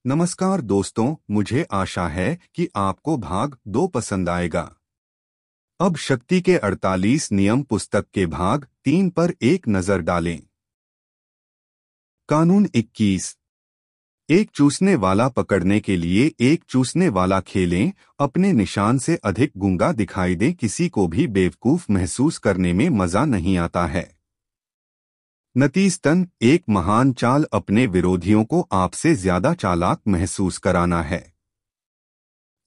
नमस्कार दोस्तों, मुझे आशा है कि आपको भाग 2 पसंद आएगा। अब शक्ति के 48 नियम पुस्तक के भाग 3 पर एक नजर डालें। कानून 21। एक चूसने वाला पकड़ने के लिए एक चूसने वाला खेलें, अपने निशान से अधिक गूंगा दिखाई दे किसी को भी बेवकूफ महसूस करने में मजा नहीं आता है। नतीजतन एक महान चाल अपने विरोधियों को आपसे ज्यादा चालाक महसूस कराना है।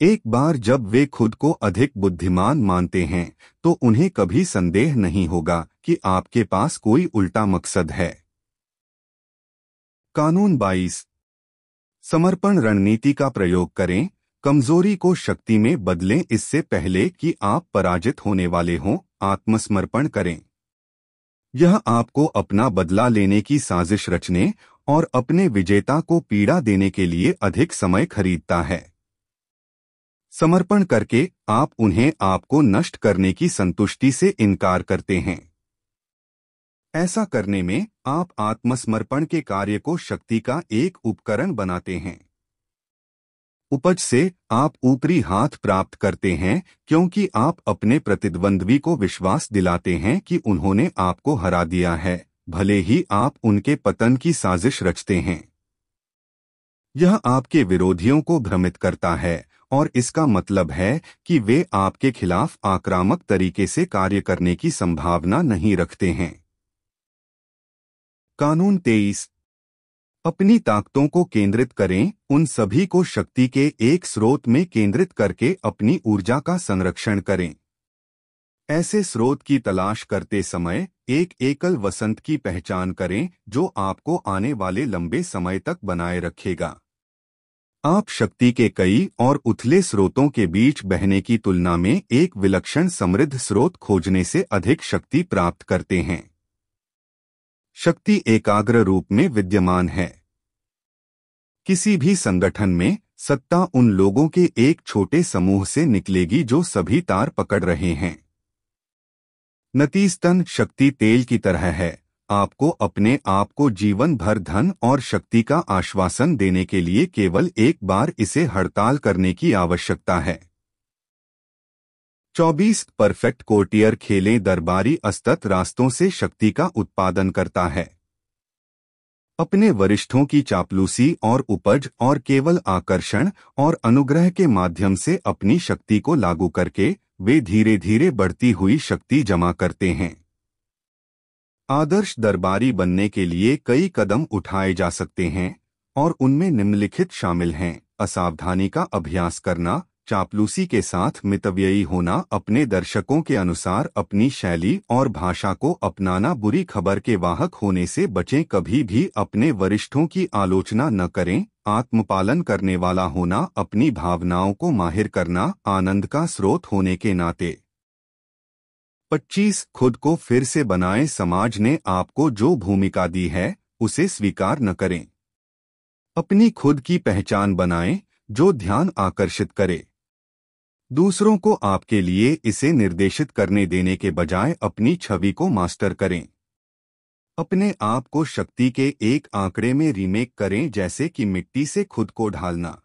एक बार जब वे खुद को अधिक बुद्धिमान मानते हैं तो उन्हें कभी संदेह नहीं होगा कि आपके पास कोई उल्टा मकसद है। कानून 22। समर्पण रणनीति का प्रयोग करें, कमजोरी को शक्ति में बदलें। इससे पहले कि आप पराजित होने वाले हों, आत्मसमर्पण करें। यह आपको अपना बदला लेने की साजिश रचने और अपने विजेता को पीड़ा देने के लिए अधिक समय खरीदता है। समर्पण करके आप उन्हें आपको नष्ट करने की संतुष्टि से इनकार करते हैं। ऐसा करने में आप आत्मसमर्पण के कार्य को शक्ति का एक उपकरण बनाते हैं। उपज से आप ऊपरी हाथ प्राप्त करते हैं क्योंकि आप अपने प्रतिद्वंद्वी को विश्वास दिलाते हैं कि उन्होंने आपको हरा दिया है, भले ही आप उनके पतन की साजिश रचते हैं। यह आपके विरोधियों को भ्रमित करता है और इसका मतलब है कि वे आपके खिलाफ आक्रामक तरीके से कार्य करने की संभावना नहीं रखते हैं। कानून 23। अपनी ताकतों को केंद्रित करें, उन सभी को शक्ति के एक स्रोत में केंद्रित करके अपनी ऊर्जा का संरक्षण करें। ऐसे स्रोत की तलाश करते समय एक एकल वसंत की पहचान करें जो आपको आने वाले लंबे समय तक बनाए रखेगा। आप शक्ति के कई और उथले स्रोतों के बीच बहने की तुलना में एक विलक्षण समृद्ध स्रोत खोजने से अधिक शक्ति प्राप्त करते हैं। शक्ति एकाग्र रूप में विद्यमान है। किसी भी संगठन में सत्ता उन लोगों के एक छोटे समूह से निकलेगी जो सभी तार पकड़ रहे हैं। नतीजतन शक्ति तेल की तरह है। आपको अपने आप को जीवन भर धन और शक्ति का आश्वासन देने के लिए केवल एक बार इसे हड़ताल करने की आवश्यकता है। 24 परफेक्ट कोर्टियर खेलें, दरबारी असतत रास्तों से शक्ति का उत्पादन करता है। अपने वरिष्ठों की चापलूसी और उपज और केवल आकर्षण और अनुग्रह के माध्यम से अपनी शक्ति को लागू करके वे धीरे धीरे बढ़ती हुई शक्ति जमा करते हैं। आदर्श दरबारी बनने के लिए कई कदम उठाए जा सकते हैं और उनमें निम्नलिखित शामिल हैं: असावधानी का अभ्यास करना, चापलूसी के साथ मितव्ययी होना, अपने दर्शकों के अनुसार अपनी शैली और भाषा को अपनाना, बुरी खबर के वाहक होने से बचें, कभी भी अपने वरिष्ठों की आलोचना न करें, आत्मपालन करने वाला होना, अपनी भावनाओं को माहिर करना, आनंद का स्रोत होने के नाते। 25 खुद को फिर से बनाएं, समाज ने आपको जो भूमिका दी है उसे स्वीकार न करें। अपनी खुद की पहचान बनाएं जो ध्यान आकर्षित करे। दूसरों को आपके लिए इसे निर्देशित करने देने के बजाय अपनी छवि को मास्टर करें। अपने आप को शक्ति के एक आंकड़े में रीमेक करें, जैसे कि मिट्टी से खुद को ढालना।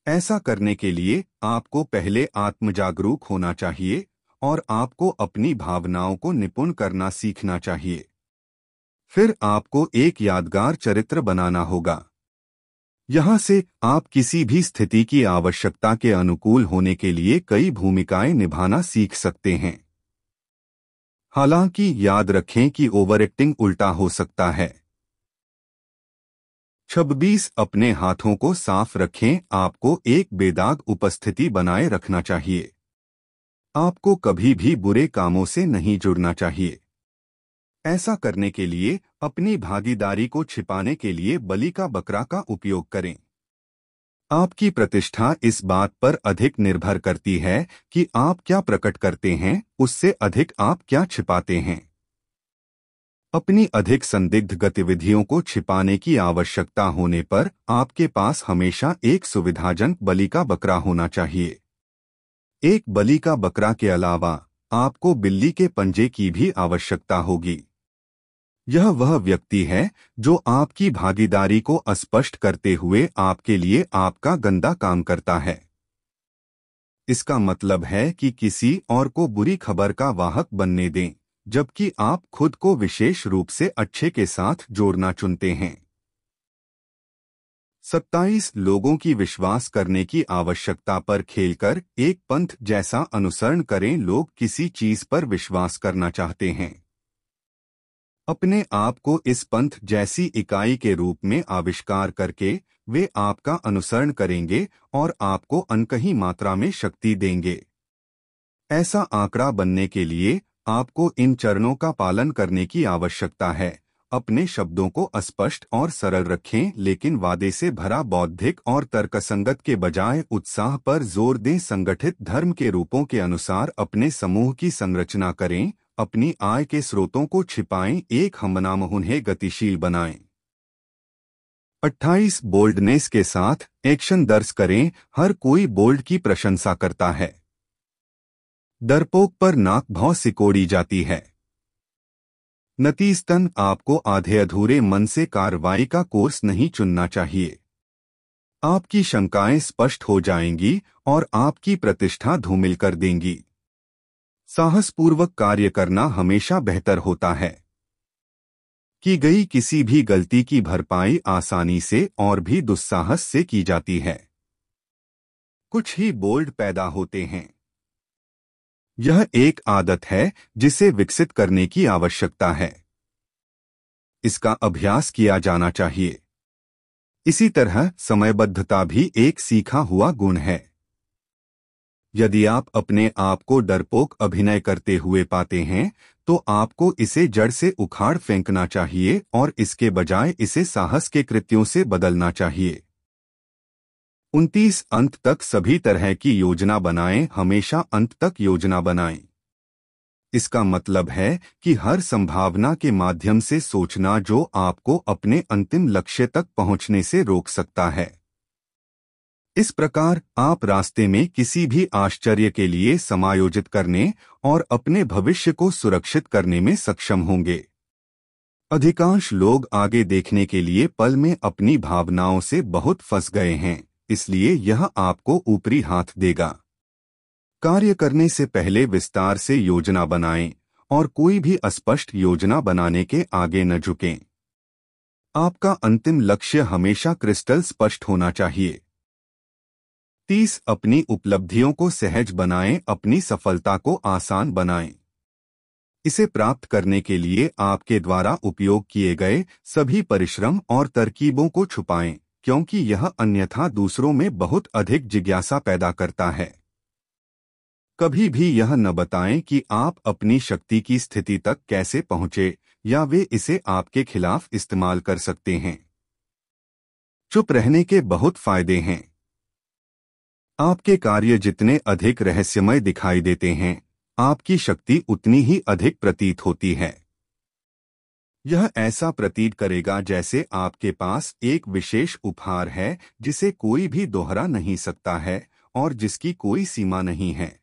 ऐसा करने के लिए आपको पहले आत्मजागरूक होना चाहिए और आपको अपनी भावनाओं को निपुण करना सीखना चाहिए। फिर आपको एक यादगार चरित्र बनाना होगा। यहाँ से आप किसी भी स्थिति की आवश्यकता के अनुकूल होने के लिए कई भूमिकाएं निभाना सीख सकते हैं। हालांकि याद रखें कि ओवर एक्टिंग उल्टा हो सकता है। 26 अपने हाथों को साफ रखें, आपको एक बेदाग उपस्थिति बनाए रखना चाहिए। आपको कभी भी बुरे कामों से नहीं जुड़ना चाहिए। ऐसा करने के लिए अपनी भागीदारी को छिपाने के लिए बलि का बकरा का उपयोग करें। आपकी प्रतिष्ठा इस बात पर अधिक निर्भर करती है कि आप क्या प्रकट करते हैं, उससे अधिक आप क्या छिपाते हैं। अपनी अधिक संदिग्ध गतिविधियों को छिपाने की आवश्यकता होने पर आपके पास हमेशा एक सुविधाजनक बलि का बकरा होना चाहिए। एक बलि का बकरा के अलावा आपको बिल्ली के पंजे की भी आवश्यकता होगी। यह वह व्यक्ति है जो आपकी भागीदारी को अस्पष्ट करते हुए आपके लिए आपका गंदा काम करता है। इसका मतलब है कि किसी और को बुरी खबर का वाहक बनने दें, जबकि आप खुद को विशेष रूप से अच्छे के साथ जोड़ना चुनते हैं। 27 लोगों की विश्वास करने की आवश्यकता पर खेलकर एक पंथ जैसा अनुसरण करें। लोग किसी चीज पर विश्वास करना चाहते हैं। अपने आप को इस पंथ जैसी इकाई के रूप में आविष्कार करके वे आपका अनुसरण करेंगे और आपको अनकही मात्रा में शक्ति देंगे। ऐसा आंकड़ा बनने के लिए आपको इन चरणों का पालन करने की आवश्यकता है। अपने शब्दों को अस्पष्ट और सरल रखें, लेकिन वादे से भरा बौद्धिक और तर्कसंगत के बजाय उत्साह पर जोर दें। संगठित धर्म के रूपों के अनुसार अपने समूह की संरचना करें। अपनी आय के स्रोतों को छिपाएं, एक हमनाम उन्हें गतिशील बनाएं। 28 बोल्डनेस के साथ एक्शन दर्ज करें। हर कोई बोल्ड की प्रशंसा करता है। डरपोक पर नाक भौं सिकोड़ी जाती है। नतीजतन आपको आधे अधूरे मन से कार्रवाई का कोर्स नहीं चुनना चाहिए। आपकी शंकाएं स्पष्ट हो जाएंगी और आपकी प्रतिष्ठा धूमिल कर देंगी। साहसपूर्वक कार्य करना हमेशा बेहतर होता है। की गई किसी भी गलती की भरपाई आसानी से और भी दुस्साहस से की जाती है। कुछ ही बोल्ड पैदा होते हैं। यह एक आदत है जिसे विकसित करने की आवश्यकता है। इसका अभ्यास किया जाना चाहिए। इसी तरह समयबद्धता भी एक सीखा हुआ गुण है। यदि आप अपने आप को डरपोक अभिनय करते हुए पाते हैं, तो आपको इसे जड़ से उखाड़ फेंकना चाहिए और इसके बजाय इसे साहस के कृत्यों से बदलना चाहिए। 29 अंत तक सभी तरह की योजना बनाएं। हमेशा अंत तक योजना बनाएं। इसका मतलब है कि हर संभावना के माध्यम से सोचना जो आपको अपने अंतिम लक्ष्य तक पहुंचने से रोक सकता है। इस प्रकार आप रास्ते में किसी भी आश्चर्य के लिए समायोजित करने और अपने भविष्य को सुरक्षित करने में सक्षम होंगे। अधिकांश लोग आगे देखने के लिए पल में अपनी भावनाओं से बहुत फंस गए हैं, इसलिए यह आपको ऊपरी हाथ देगा। कार्य करने से पहले विस्तार से योजना बनाएं और कोई भी अस्पष्ट योजना बनाने के आगे न झुकें। आपका अंतिम लक्ष्य हमेशा क्रिस्टल स्पष्ट होना चाहिए। 30 अपनी उपलब्धियों को सहज बनाएं। अपनी सफलता को आसान बनाएं। इसे प्राप्त करने के लिए आपके द्वारा उपयोग किए गए सभी परिश्रम और तरकीबों को छुपाएं, क्योंकि यह अन्यथा दूसरों में बहुत अधिक जिज्ञासा पैदा करता है। कभी भी यह न बताएं कि आप अपनी शक्ति की स्थिति तक कैसे पहुंचे या वे इसे आपके खिलाफ इस्तेमाल कर सकते हैं। चुप रहने के बहुत फायदे हैं। आपके कार्य जितने अधिक रहस्यमय दिखाई देते हैं, आपकी शक्ति उतनी ही अधिक प्रतीत होती है। यह ऐसा प्रतीत करेगा जैसे आपके पास एक विशेष उपहार है जिसे कोई भी दोहरा नहीं सकता है और जिसकी कोई सीमा नहीं है।